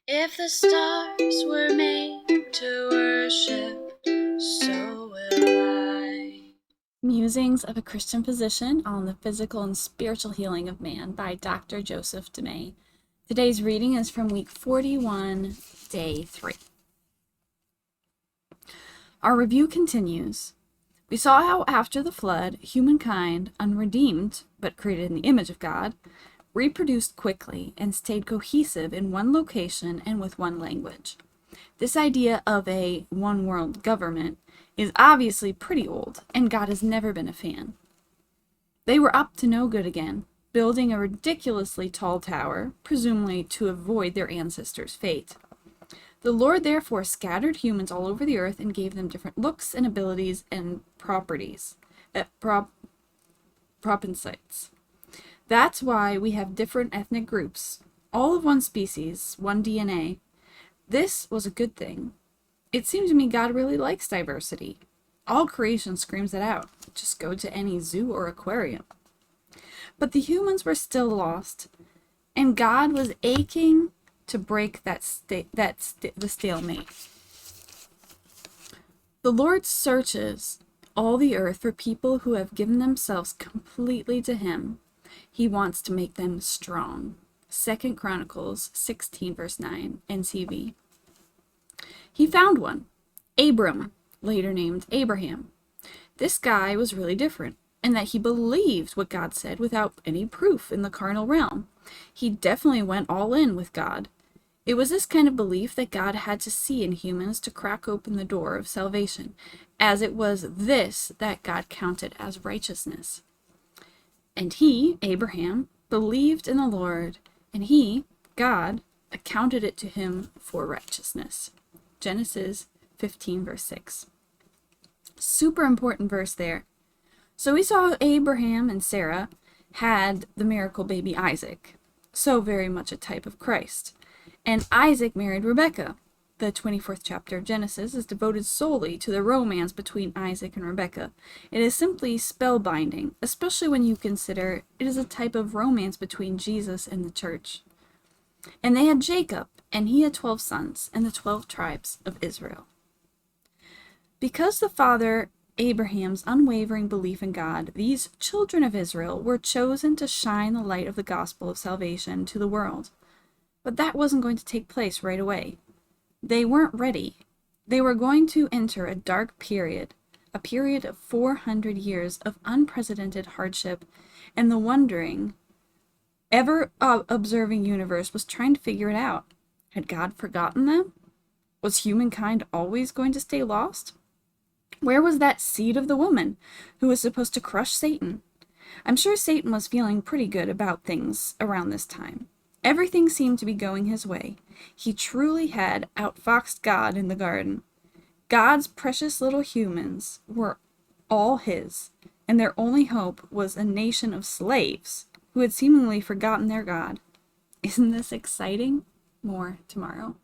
If the stars were made to worship, so will I. Musings of a Christian Physician on the Physical and Spiritual Healing of Man by Dr. Joseph DeMay. Today's reading is from week 41, day 3. Our review continues. We saw how after the flood, humankind, unredeemed but created in the image of God, reproduced quickly and stayed cohesive in one location and with one language. This idea of a one world government is obviously pretty old, and God has never been a fan. They were up to no good again, building a ridiculously tall tower, presumably to avoid their ancestors' fate. The Lord therefore scattered humans all over the earth and gave them different looks and abilities and properties, propensites. That's why we have different ethnic groups, all of one species, one DNA. This was a good thing. It seems to me God really likes diversity. All creation screams it out. Just go to any zoo or aquarium. But the humans were still lost, and God was aching to break the stalemate. The Lord searches all the earth for people who have given themselves completely to Him. He wants to make them strong. 2 Chronicles 16 verse 9, NCV. He found one, Abram, later named Abraham. This guy was really different in that he believed what God said without any proof in the carnal realm. He definitely went all in with God. It was this kind of belief that God had to see in humans to crack open the door of salvation, as it was this that God counted as righteousness. And he, Abraham, believed in the Lord, and he, God, accounted it to him for righteousness. Genesis 15 verse 6. Super important verse there. So we saw Abraham and Sarah had the miracle baby Isaac, so very much a type of Christ. And Isaac married Rebekah. The 24th chapter of Genesis is devoted solely to the romance between Isaac and Rebekah. It is simply spellbinding, especially when you consider it is a type of romance between Jesus and the church. And they had Jacob, and he had 12 sons, and the 12 tribes of Israel. Because the father Abraham's unwavering belief in God, these children of Israel were chosen to shine the light of the gospel of salvation to the world. But that wasn't going to take place right away. They weren't ready. They were going to enter a dark period, a period of 400 years of unprecedented hardship, and the wondering, ever-observing universe was trying to figure it out. Had God forgotten them? Was humankind always going to stay lost? Where was that seed of the woman who was supposed to crush Satan? I'm sure Satan was feeling pretty good about things around this time. Everything seemed to be going his way. He truly had outfoxed God in the garden. God's precious little humans were all his, and their only hope was a nation of slaves who had seemingly forgotten their God. Isn't this exciting? More tomorrow.